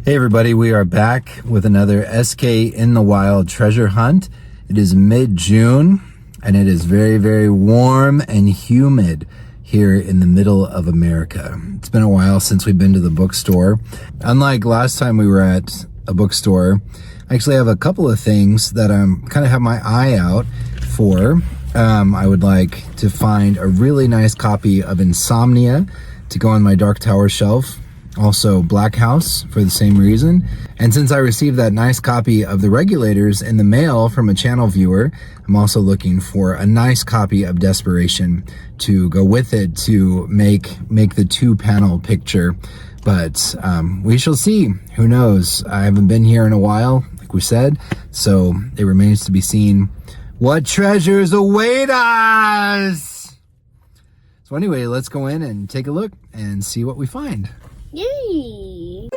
Hey everybody, we are back with another SK in the Wild treasure hunt. It is mid-June and it is very, very warm and humid here in the middle of America. It's been a while since we've been to the bookstore. Unlike last time we were at a bookstore, I actually have a couple of things that I'm kind of have my eye out for. I would like to find a really nice copy of Insomnia to go on my Dark Tower shelf. Also Black House for the same reason. And since I received that nice copy of The Regulators in the mail from a channel viewer, I'm also looking for a nice copy of Desperation to go with it to make the 2-panel picture. But we shall see. Who knows? I haven't been here in a while, like we said, so it remains to be seen what treasures await us. So anyway, let's go in and take a look and see what we find. Yay!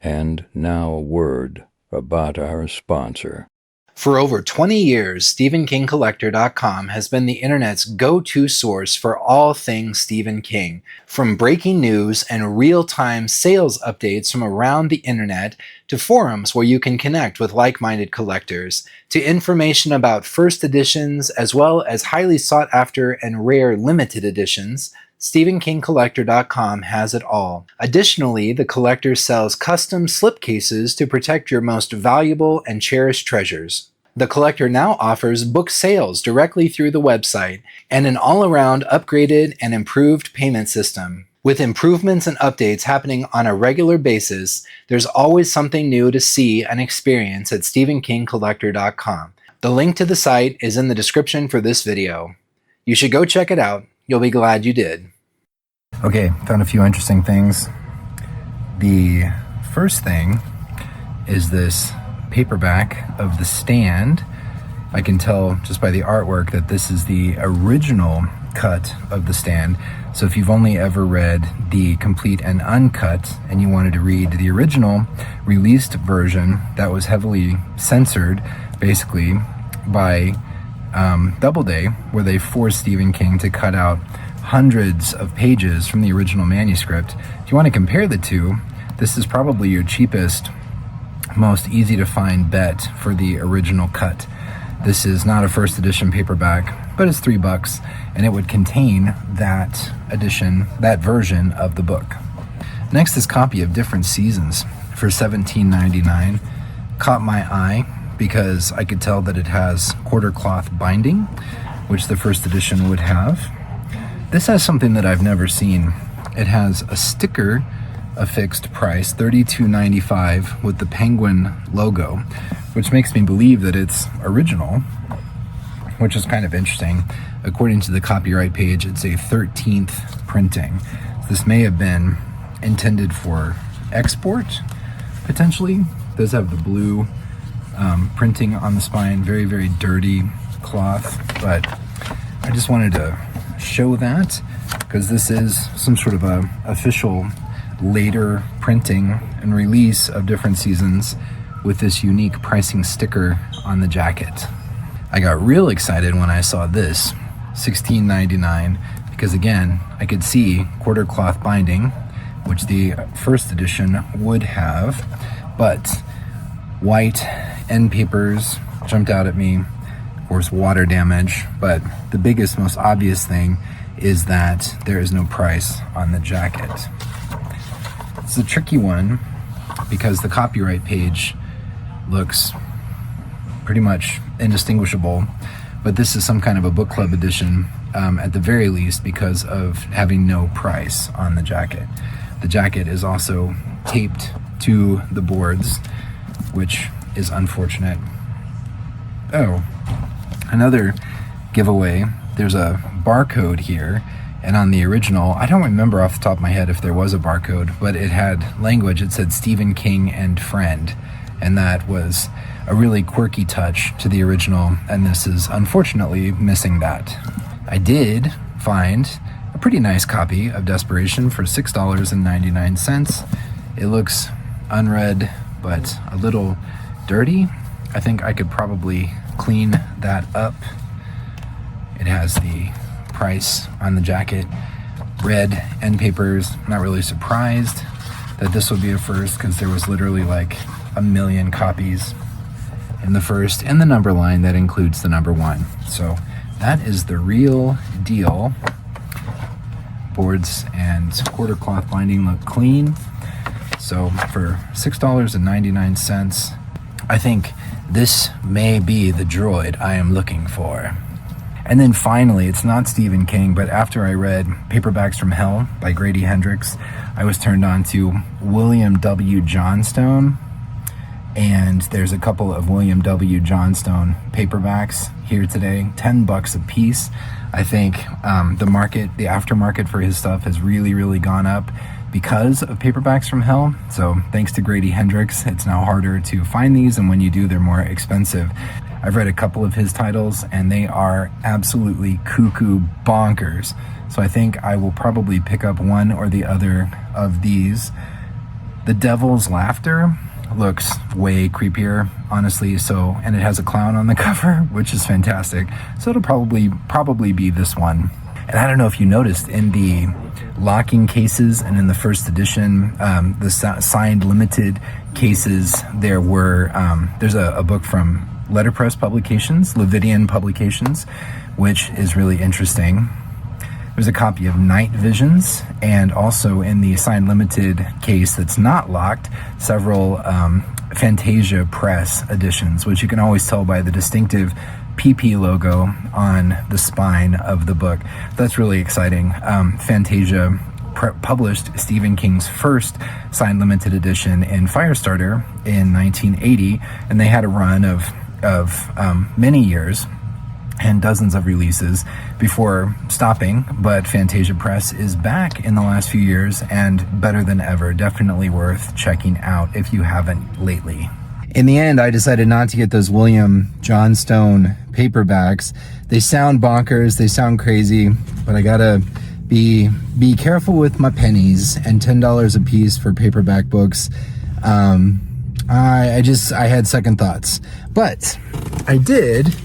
And now a word about our sponsor. For over 20 years, StephenKingCollector.com has been the internet's go-to source for all things Stephen King. From breaking news and real-time sales updates from around the internet, to forums where you can connect with like-minded collectors, to information about first editions as well as highly sought-after and rare limited editions, StephenKingCollector.com has it all. Additionally, the collector sells custom slipcases to protect your most valuable and cherished treasures. The collector now offers book sales directly through the website and an all-around upgraded and improved payment system. With improvements and updates happening on a regular basis, there's always something new to see and experience at StephenKingCollector.com. The link to the site is in the description for this video. You should go check it out. You'll be glad you did. Okay, found a few interesting things. The first thing is this paperback of The Stand. I can tell just by the artwork that this is the original cut of The Stand. So if you've only ever read the complete and uncut and you wanted to read the original released version that was heavily censored basically by Doubleday, where they forced Stephen King to cut out hundreds of pages from the original manuscript. If you want to compare the two, this is probably your cheapest, most easy to find bet for the original cut. This is not a first edition paperback, but it's $3 and it would contain that edition, that version of the book. Next is copy of Different Seasons for $17.99 caught my eye because I could tell that it has quarter cloth binding, which the first edition would have. This has something that I've never seen. It has a sticker, a fixed price, $32.95 with the penguin logo, which makes me believe that it's original, which is kind of interesting. According to the copyright page, it's a 13th printing. This may have been intended for export, potentially. It does have the blue printing on the spine, very, very dirty cloth, but I just wanted to show that because this is some sort of a official later printing and release of different seasons with this unique pricing sticker on the jacket. I got real excited when I saw this, $16.99, because again, I could see quarter cloth binding, which the first edition would have, but white end papers jumped out at me. Of course, water damage, but the biggest, most obvious thing is that there is no price on the jacket. It's a tricky one because the copyright page looks pretty much indistinguishable, but this is some kind of a book club edition at the very least because of having no price on the jacket. The jacket is also taped to the boards, which is unfortunate. Oh, another giveaway. There's a barcode here, and on the original, I don't remember off the top of my head if there was a barcode, but it had language. It said Stephen King and friend, and that was a really quirky touch to the original, and this is unfortunately missing that. I did find a pretty nice copy of Desperation for $6.99. It looks unread, but a little dirty. I think I could probably clean that up. It has the price on the jacket, red end papers. I'm not really surprised that this would be a first because there was literally like a million copies in the first, and the number line that includes the number 1. So that is the real deal. Boards and quarter cloth binding look clean. So for $6.99, I think this may be the droid I am looking for. And then finally, it's not Stephen King, but after I read Paperbacks from Hell by Grady Hendrix, I was turned on to William W. Johnstone. And there's a couple of William W. Johnstone paperbacks here today, $10 a piece. I think the aftermarket for his stuff has really, really gone up because of Paperbacks from Hell. So thanks to Grady Hendrix, it's now harder to find these, and when you do, they're more expensive. I've read a couple of his titles, and they are absolutely cuckoo bonkers. So I think I will probably pick up one or the other of these. The Devil's Laughter looks way creepier, honestly. So, and it has a clown on the cover, which is fantastic. So it'll probably be this one. And I don't know if you noticed in the locking cases and in the first edition, the signed limited cases, there were there's a book from Letterpress Publications, Levidian Publications, which is really interesting. There's a copy of Night Visions, and also in the signed limited case that's not locked, several Fantasia Press editions, which you can always tell by the distinctive PP logo on the spine of the book. That's really exciting. Fantasia published Stephen King's first signed limited edition in Firestarter in 1980, and they had a run of many years and dozens of releases before stopping, but Fantasia Press is back in the last few years and better than ever. Definitely worth checking out if you haven't lately. In the end, I decided not to get those William Johnstone paperbacks. They sound bonkers, they sound crazy, but I gotta be careful with my pennies, and $10 a piece for paperback books. I had second thoughts, but I did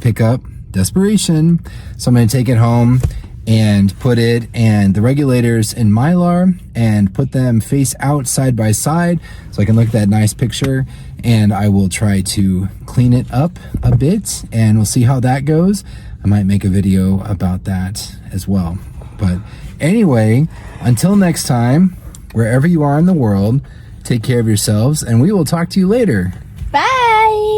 pick up Desperation, so I'm going to take it home and put it and the regulators in Mylar and put them face out side by side so I can look at that nice picture, and I will try to clean it up a bit, and we'll see how that goes. I might make a video about that as well. But anyway, until next time, wherever you are in the world, Take care of yourselves, and we will talk to you later. Bye.